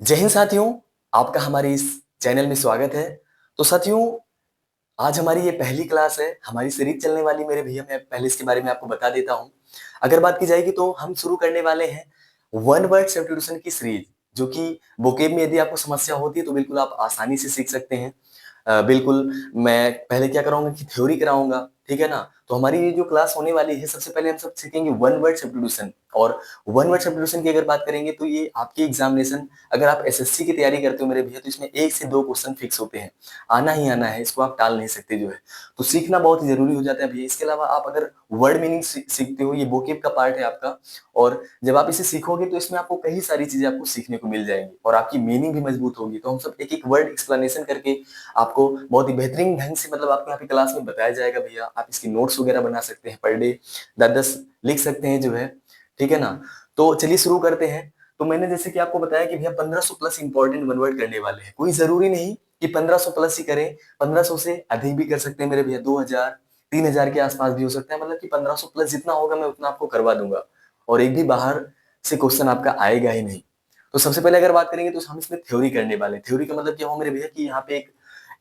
जय हिंद साथियों, आपका हमारे इस चैनल में स्वागत है। तो साथियों, आज हमारी ये पहली क्लास है, हमारी सीरीज चलने वाली मेरे भैया। मैं पहले इसके बारे में आपको बता देता हूँ। अगर बात की जाएगी तो हम शुरू करने वाले हैं वन वर्ड सब्स्टिट्यूशन की सीरीज, जो कि वोकेब में यदि आपको समस्या होती है तो बिल्कुल आप आसानी से सीख सकते हैं। बिल्कुल। मैं पहले क्या कराऊंगा कि थ्योरी कराऊंगा, ठीक है ना। तो हमारी ये जो क्लास होने वाली है, सबसे पहले हम सब सीखेंगे वन वर्ड सब्स्टिट्यूशन। और वन वर्ड सब्स्टिट्यूशन की अगर बात करेंगे तो ये आपकी एग्जामिनेशन, अगर आप एसएससी की तैयारी करते हो मेरे भैया, तो इसमें 1 से 2 क्वेश्चन फिक्स होते हैं। आना ही आना है, इसको आप टाल नहीं सकते जो है। तो सीखना बहुत ही जरूरी हो जाता है भैया। इसके अलावा आप अगर वर्ड मीनिंग सीखते हो, ये वोकेब का पार्ट है आपका। और जब आप इसे सीखोगे तो इसमें आपको कई सारी चीजें आपको सीखने को मिल जाएंगी और आपकी मीनिंग भी मजबूत होगी। तो हम सब एक एक वर्ड एक्सप्लेनेशन करके आपको बहुत ही बेहतरीन ढंग से, मतलब आपको यहाँ पे क्लास में बताया जाएगा भैया। आप इसकी नोट्स वगैरह बना सकते हैं, पर डे 10-10 लिख सकते हैं जो है, ठीक है ना। तो चलिए शुरू करते हैं। तो मैंने जैसे कि आपको बताया कि भैया 1500 प्लस इंपॉर्टेंट वन वर्ड करने वाले हैं। कोई जरूरी नहीं कि 1500 प्लस ही करें, 1500 से अधिक भी कर सकते हैं मेरे भैया। 2000 3000 के आसपास भी हो सकता है, मतलब कि 1500 प्लस जितना होगा मैं उतना आपको करवा दूंगा। और एक भी बाहर से क्वेश्चन आपका आएगा ही नहीं। तो सबसे पहले अगर बात करेंगे तो हम इसमें थ्योरी करने वाले हैं। थ्योरी का मतलब क्या हो मेरे भैया कि यहाँ पे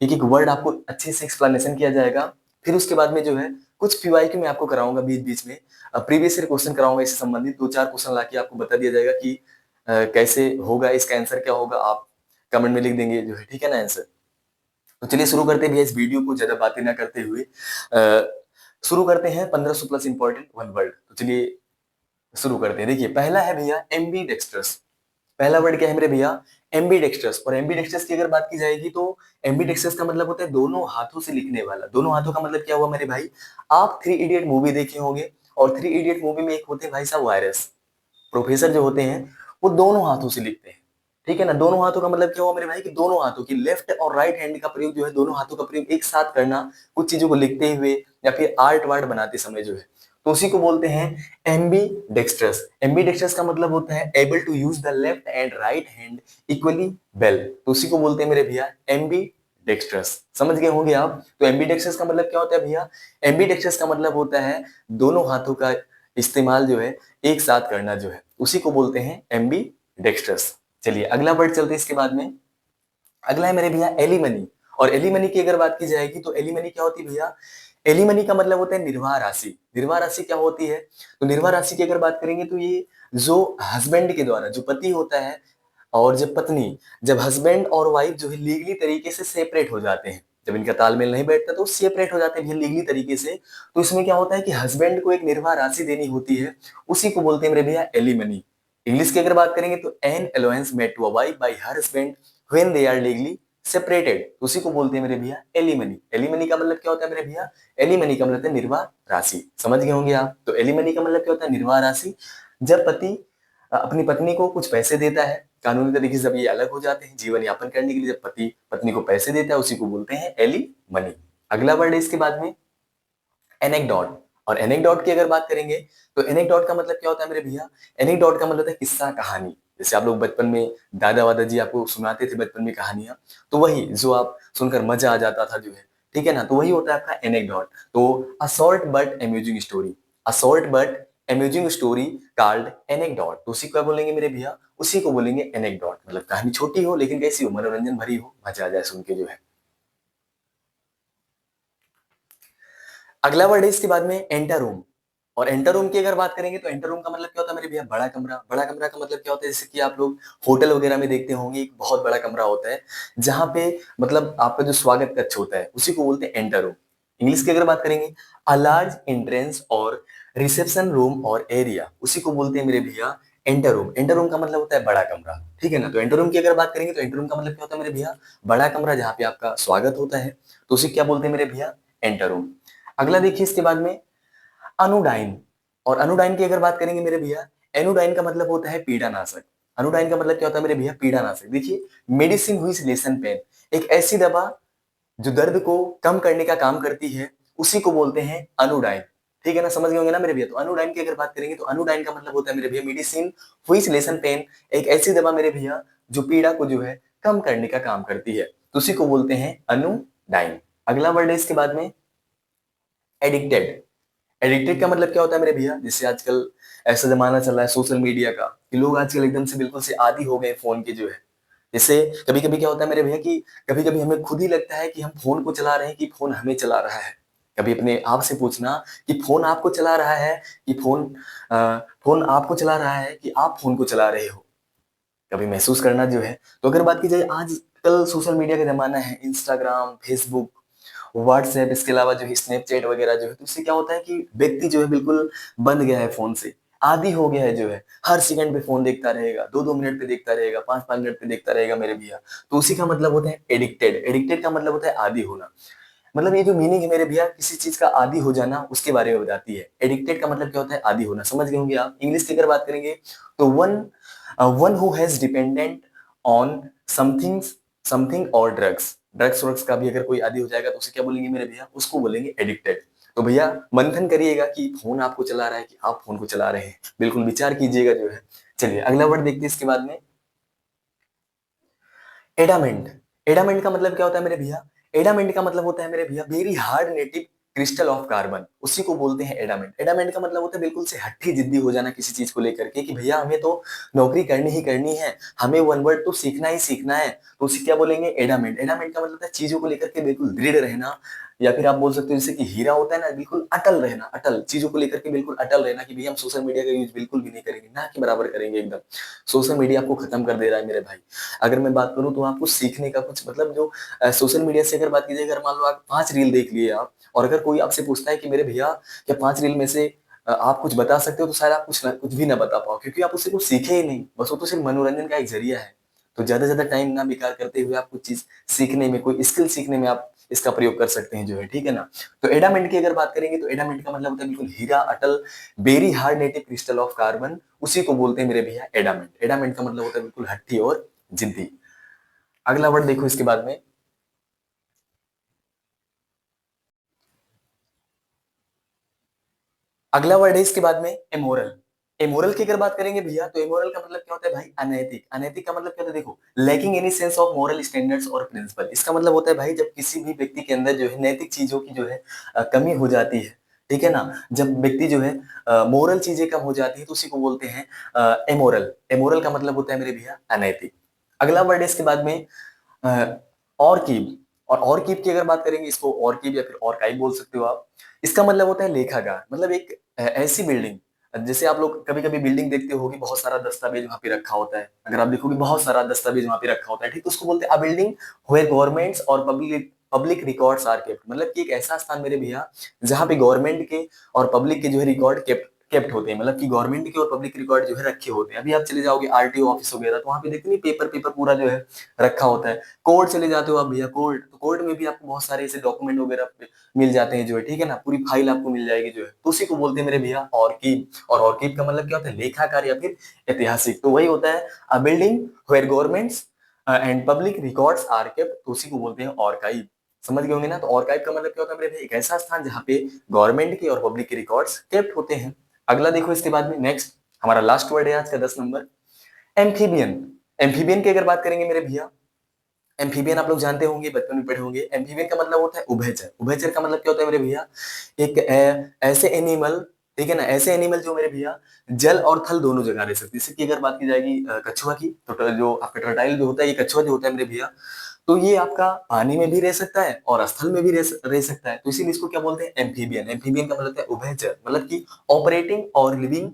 एक एक वर्ड आपको अच्छे से एक्सप्लेनेशन किया जाएगा। फिर उसके बाद में जो है कुछ पीवाईक्यू में आपको कराऊंगा बीच बीच में। प्रीवियस ईयर क्वेश्चन कराऊंगा, इससे संबंधित 2-4 क्वेश्चन लाके आपको बता दिया जाएगा कि कैसे होगा, इसका आंसर क्या होगा। आप कमेंट में लिख देंगे जो है, ठीक है ना आंसर। तो चलिए शुरू करते हैं भैया इस वीडियो को, ज्यादा बातें ना करते हुए। शुरू करते हैं 1500 प्लस इंपॉर्टेंट वन वर्ड। तो चलिए शुरू करते हैं। देखिए पहला है भैया एम्बी डेक्स्ट्रस। पहला वर्ड क्या है मेरे भैया? एम्बीडेक्स्ट्रस। और एम्बीडेक्स्ट्रस की अगर बात की जाएगी तो एम्बीडेक्स्ट्रस का मतलब होता है दोनों हाथों से लिखने वाला। दोनों हाथों का मतलब क्या हुआ मेरे भाई? आप थ्री इडियट मूवी देखे होंगे, और थ्री इडियट मूवी में एक होते हैं भाई साहब वायरस। प्रोफेसर जो होते हैं वो दोनों हाथों से लिखते हैं, ठीक है ना। दोनों हाथों का मतलब क्या हुआ मेरे भाई कि दोनों हाथों की, लेफ्ट और राइट हैंड का प्रयोग जो है, दोनों हाथों का प्रयोग एक साथ करना कुछ चीजों को लिखते हुए या फिर आर्ट वार्ट बनाते समय जो है, तो उसी को बोलते हैं एम्बी डेक्स्ट्रस। एम्बी डेक्स्ट्रस का मतलब होता है able to use the left and right hand equally well. तो उसी को बोलते हैं मेरे भैया एम्बी डेक्स्ट्रस। समझ गए होंगे आप। तो एम्बी डेक्स्ट्रस का मतलब क्या होता है भैया? एम्बी डेक्स्ट्रस का मतलब होता है दोनों हाथों का इस्तेमाल जो है एक साथ करना जो है, उसी को बोलते हैं एम्बी डेक्स्ट्रस। चलिए अगला वर्ड चलते हैं इसके बाद में। अगला है मेरे भैया एलिमनी। और एलिमनी की अगर बात की जाएगी तो एलिमनी क्या होती है भैया? एलिमनी का मतलब होता है निर्वाह राशि। निर्वाह राशि क्या होती है? तो निर्वाह राशि की अगर बात करेंगे तो ये जो हस्बैंड के द्वारा, जो पति होता है और जब पत्नी, जब हस्बैंड और वाइफ जो है लीगली तरीके से सेपरेट हो जाते हैं, जब इनका तालमेल नहीं बैठता तो सेपरेट हो जाते हैं लीगली तरीके से, तो इसमें क्या होता है कि हस्बैंड को एक निर्वाह राशि देनी होती है, उसी को बोलते हैं मेरे भैया एलिमनी। इंग्लिश की अगर बात करेंगे तो an allowance made to a wife by her husband when they are legally separated, उसी को बोलते हैं मेरे भैया एलिमनी। एलिमनी का मतलब क्या होता है मेरे भैया? एलिमनी का मतलब है निर्वाह राशि। समझ गए होंगे आप। तो एलिमनी का मतलब क्या होता है? निर्वाह राशि। जब पति अपनी पत्नी को कुछ पैसे देता है कानूनी तरीके से, जब ये अलग हो जाते हैं जीवन यापन करने के लिए, जब पति पत्नी को पैसे देता है उसी को बोलते हैं एली मनी। अगला वर्ड है इसके बाद में एनेक्डोट। और एनेक्डोट की अगर बात करेंगे तो एनेक्डोट का मतलब क्या होता है मेरे भैया? एनेक्डोट का मतलब है किस्सा कहानी। जैसे आप लोग बचपन में दादा वादा जी आपको सुनाते थे बचपन में कहानियां, तो वही जो आप सुनकर मजा आ जाता था जो है, ठीक है ना, तो वही होता है आपका एनेक्डोट। तो a short but amusing story, a short but amusing story called anecdote. तो उसी को क्या बोलेंगे मेरे भैया? उसी को बोलेंगे एनेक्डोट। मतलब कहानी छोटी हो लेकिन कैसी हो? मनोरंजन भरी हो, मजा आ जाए सुन के जो है। अगला वर्ड है इसके बाद में एंटर रूम। और एंटर रूम की अगर बात करेंगे तो एंटर रूम का मतलब क्या होता है मेरे भैया? बड़ा कमरा। बड़ा कमरा का मतलब क्या होता है? जैसे कि आप लोग होटल वगैरह में देखते होंगे, एक बहुत बड़ा कमरा होता है जहां पे मतलब आपका जो स्वागत कक्ष होता है, उसी को बोलते हैं एंटर रूम। इंग्लिश की अगर बात करेंगे, अ लार्ज एंट्रेंस और रिसेप्शन रूम और एरिया, उसी को बोलते हैं मेरे भैया एंटर रूम। एंटर रूम का मतलब होता है बड़ा कमरा, ठीक है ना। तो एंटर रूम की अगर बात करेंगे तो एंटर रूम का मतलब क्या होता है मेरे भैया? बड़ा कमरा जहाँ पे आपका स्वागत होता है, तो उसे क्या बोलते हैं मेरे भैया? Enter room. अगला देखिए इसके बाद में अनुडाइन। और अनुडाइन की अगर बात करेंगे मेरे भैया, एनोडाइन का मतलब होता है पीड़ानाशक। अनुडाइन का मतलब क्या होता है मेरे भैया? पीड़ानाशक। देखिए मेडिसिन हुई लेसन पेन, एक ऐसी दवा जो दर्द को कम करने का काम करती है, उसी को बोलते हैं अनुडाइन। ठीक है ना, समझ गए होंगे ना मेरे भैया। तो अनुडाइन की अगर बात करेंगे तो अनुडाइन का मतलब होता है मेरे भैया मेडिसिन हुई लेसन पेन, एक ऐसी दवा मेरे भैया जो पीड़ा को जो है कम करने का काम करती है, तो उसी को बोलते हैं अनुडाइन। अगला वर्ड है इसके बाद में एडिक्टेड। एडिक्टेड का मतलब क्या होता है मेरे भैया? जैसे आजकल ऐसा जमाना चल रहा है सोशल मीडिया का कि लोग आजकल एकदम से बिल्कुल से आदी हो गए फोन के जो है, जैसे कभी कभी क्या होता है मेरे भैया कि कभी कभी हमें खुद ही लगता है कि हम फोन को चला रहे हैं कि फोन हमें चला रहा है। कभी अपने आप से पूछना कि फोन आपको चला रहा है कि फोन आपको चला रहा है कि आप फोन को चला रहे हो। कभी महसूस करना जो है। तो अगर बात की जाए आजकल सोशल मीडिया का जमाना है, इंस्टाग्राम, फेसबुक, व्हाट्सएप, इसके अलावा जो है स्नैपचैट वगैरह जो है, तो इससे क्या होता है कि व्यक्ति जो है बिल्कुल बंध गया है फोन से, आदी हो गया है जो है। हर सेकंड पे फोन देखता रहेगा, 2-2 मिनट पे देखता रहेगा, 5-5 मिनट पे देखता रहेगा मेरे भैया। तो उसी का मतलब होता है एडिक्टेड। एडिक्टेड का मतलब होता है आदी होना। मतलब ये जो मीनिंग है मेरे भैया किसी चीज का आदी हो जाना, उसके बारे में बताती है। एडिक्टेड का मतलब क्या होता है? आदी होना। समझ गए होंगे आप। इंग्लिश की अगर बात करेंगे तो one who has dependent on something something और ड्रग्स। ड्रग्स वर्ग्स का भी अगर कोई आदी हो जाएगा तो उसे क्या बोलेंगे मेरे भैया? उसको बोलेंगे एडिक्टेड। तो भैया मंथन करिएगा कि फोन आपको चला रहा है कि आप फोन को चला रहे हैं। बिल्कुल विचार कीजिएगा जो है। चलिए अगला वर्ड देखते हैं इसके बाद में। एडामेंट। एडामेंट का मतलब क्या होता है मेरे भैया? एडामेंट का मतलब होता है मेरे भैया very hard native crystal of carbon, उसी को बोलते हैं एडामेंट। एडामेंट का मतलब होता है बिल्कुल से हट्टी जिद्दी हो जाना किसी चीज को लेकर के कि भैया हमें तो नौकरी करनी ही करनी है, हमें वन वर्ड तो सीखना ही सीखना है। तो उसे क्या बोलेंगे? एडामेंट। एडामेंट का मतलब होता है चीजों को लेकर के बिल्कुल दृढ़ रहना, या फिर आप बोल सकते हो जैसे कि हीरा होता है ना, बिल्कुल अटल रहना। अटल चीजों को लेकर के बिल्कुल अटल रहना कि भैया हम सोशल मीडिया का यूज बिल्कुल भी नहीं करेंगे, ना कि बराबर करेंगे एकदम। सोशल मीडिया आपको खत्म कर दे रहा है मेरे भाई। अगर मैं बात करूं तो आपको सीखने का कुछ मतलब जो सोशल मीडिया से अगर बात की जाए, अगर मान लो आप 5 रील देख लिए आप, और अगर कोई आपसे पूछता है कि मेरे भैया क्या 5 रील में से आप कुछ बता सकते हो, तो शायद आप कुछ भी ना बता पाओ, क्योंकि आप उससे कुछ सीखे ही नहीं। बस वो तो सिर्फ मनोरंजन का एक जरिया है। तो ज्यादा से ज्यादा टाइम ना बेकार करते हुए आप कुछ चीज सीखने में, कोई स्किल सीखने में आप इसका प्रयोग कर सकते हैं जो है, ठीक है ना। तो एडामेंट की अगर बात करेंगे तो एडामेंट का मतलब होता है बिल्कुल हीरा अटल, very hard native crystal of carbon, उसी को बोलते हैं मेरे भैया एडामेंट। एडामेंट का मतलब होता है बिल्कुल हट्टी और जिद्दी। अगला वर्ड देखो इसके बाद में। अगला वर्ड है इसके बाद में एमोरल। एमोरल की अगर बात करेंगे भैया तो एमोरल का मतलब क्या होता है भाई? अनैतिक। अनैतिक का मतलब क्या होता है? देखो, lacking any sense of moral standards और प्रिंसिपल। इसका मतलब होता है भाई जब किसी भी व्यक्ति के अंदर जो है नैतिक चीजों की जो है कमी हो जाती है, ठीक है ना। जब व्यक्ति जो है मोरल चीजें कम हो जाती है तो उसी को बोलते हैं एमोरल। एमोरल का मतलब होता है मेरे भैया अनैतिक। अगला वर्ड है इसके बाद में ऑर्कीब। और ऑर्कीब की अगर बात करेंगे, इसको ऑर्कीब या फिर ऑर्काइव बोल सकते हो आप। इसका मतलब होता है लेखागार। मतलब एक ऐसी बिल्डिंग, जैसे आप लोग कभी कभी बिल्डिंग देखते होगी, बहुत सारा दस्तावेज वहां पे रखा होता है। अगर आप देखोगे बहुत सारा दस्तावेज वहां पे रखा होता है, ठीक, तो उसको बोलते हैं अ बिल्डिंग वेयर गवर्नमेंट्स और public public records are kept. मतलब कि एक ऐसा स्थान मेरे भैया जहाँ पे गवर्नमेंट के और पब्लिक के जो है रिकॉर्ड केप्ट केप्ट होते हैं। मतलब कि गवर्नमेंट के और पब्लिक रिकॉर्ड जो है रखे होते हैं। अभी आप चले जाओगे आरटीओ ऑफिस वगैरह, तो वहां पे देखते नहीं, पेपर पेपर पूरा जो है रखा होता है। कोर्ट चले जाते हो आप भैया, कोर्ट, तो कोर्ट में भी आपको बहुत सारे ऐसे डॉक्यूमेंट वगैरह मिल जाते हैं जो है, ठीक है ना। पूरी फाइल आपको मिल जाएगी जो है, तो उसी को बोलते हैं मेरे भैया ऑर्कीव। और ऑर्कीव का मतलब क्या होता है? लेखाकार या फिर ऐतिहासिक। तो वही होता है a building where governments and public records are kept, तो उसी को बोलते हैं ऑर्काइव। समझ गए होंगे ना। तो ऑर्काइव का मतलब क्या होता है मेरे भैया? एक ऐसा स्थान जहाँ पे गवर्नमेंट के और पब्लिक के रिकॉर्ड्स केप्ट होते हैं। अगला देखो इसके बाद में, नेक्स्ट हमारा लास्ट वर्ड है आज का 10 नंबर, एम्फीबियन। एम्फीबियन की अगर बात करेंगे मेरे भैया, एम्फीबियन आप लोग जानते होंगे, बचपन में पढ़े होंगे। एम्फीबियन का मतलब होता है उभयचर। उभयचर का मतलब क्या होता है मेरे भैया? एक ऐसे एनिमल, ठीक है ना, ऐसे एनिमल जो मेरे भैया जल और थल दोनों जगह रह सकते हैं। जैसे कि अगर बात की जाएगी कछुआ की, तो जो आपका टर्टाइल जो होता है, ये कछुआ जो होता है मेरे भैया, तो ये आपका पानी में भी रह सकता है और स्थल में भी रह सकता है। तो इसीलिए इसको क्या बोलते हैं? एम्फीबियन। एम्फीबियन का मतलब है उभयचर, मतलब कि ऑपरेटिंग और living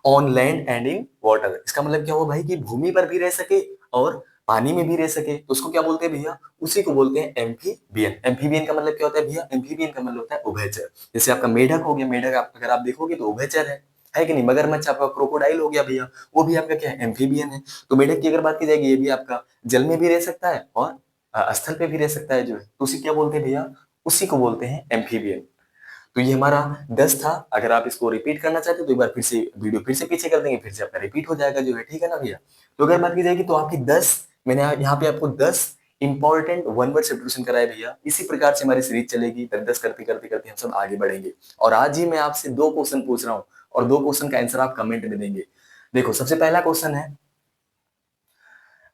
on land and in water. इसका मतलब क्या हुआ भाई? कि भूमि पर भी रह सके और पानी में भी रह सके, तो उसको क्या बोलते हैं भैया? उसी को बोलते हैं एम्फीबियन। एम्फीबियन का मतलब क्या होता है भैया? एम्फीबियन का मतलब होता है उभयचर। जैसे आपका मेढक हो गया, मेढक अगर आप देखोगे तो उभयचर है कि नहीं। मगरमच्छ आपका क्रोकोडाइल हो गया भैया, वो भी आपका क्या है? एम्फीबियन है। तो मेढक की अगर बात की जाएगी, ये भी आपका जल में भी रह सकता है और स्थल पे भी रह सकता है जो है, तो उसी क्या बोलते हैं भैया? उसी को बोलते हैं एम्फीबियन। तो ये हमारा 10 था। अगर आप इसको रिपीट करना चाहते हो तो एक बार फिर से वीडियो फिर से पीछे कर देंगे, फिर से आपका रिपीट हो जाएगा जो है, ठीक है ना भैया। तो अगर बात की जाएगी तो आपकी 10, मैंने यहाँ पे आपको 10 इंपॉर्टेंट वन वर्ड सब्स्टिट्यूशन कराया भैया। इसी प्रकार से हमारी सीरीज चलेगी, 10 करते करते करते हम सब आगे बढ़ेंगे। और आज ही मैं आपसे 2 क्वेश्चन पूछ रहा हूँ, और 2 क्वेश्चन का आंसर आप कमेंट में देंगे। देखो सबसे पहला क्वेश्चन है,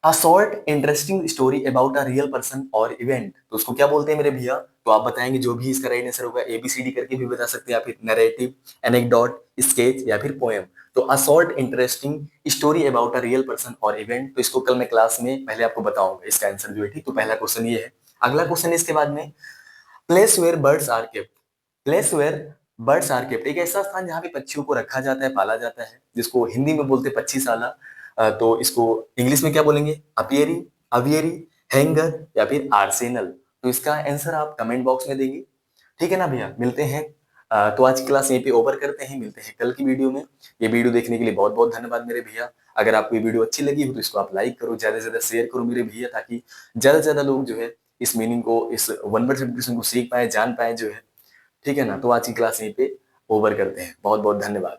a short interesting story about a real person और इवेंट, तो उसको क्या बोलते हैं मेरे भैया? तो आप बताएंगे, जो भी इसका राइट आंसर होगा ABCD करके भी बता सकते हैं, या फिर नैरेटिव, एनेक्डोट, स्केच या फिर पोएम। तो a short interesting story about a real person और इवेंट। तो इसको कल मैं क्लास में पहले आपको बताऊंगा इसका आंसर जो है। ठीक, तो पहला क्वेश्चन ये है। अगला क्वेश्चन है इसके बाद में, place where birds are kept. Place where birds are kept, एक ऐसा स्थान जहाँ पे पक्षियों को रखा जाता है, पाला जाता है, जिसको हिंदी में बोलते हैं पक्षीशाला। तो इसको इंग्लिश में क्या बोलेंगे? अपियरी, अवियरी, हैंगर या फिर आर्सेनल। तो इसका आंसर आप कमेंट बॉक्स में देंगे। ठीक है ना भैया, मिलते हैं। तो आज की क्लास यहीं पे ओवर करते हैं, मिलते हैं कल की वीडियो में। ये वीडियो देखने के लिए बहुत बहुत धन्यवाद मेरे भैया। अगर आपको ये वीडियो अच्छी लगी हो तो इसको आप लाइक करो, ज्यादा से ज्यादा शेयर करो मेरे भैया, ताकि ज्यादा से ज्यादा लोग जो है इस मीनिंग को, इस वन वर्ड सब्सटीट्यूशन को सीख पाए, जान पाए जो है। ठीक है ना, तो आज की क्लास यहीं पे ओवर करते हैं। बहुत बहुत धन्यवाद।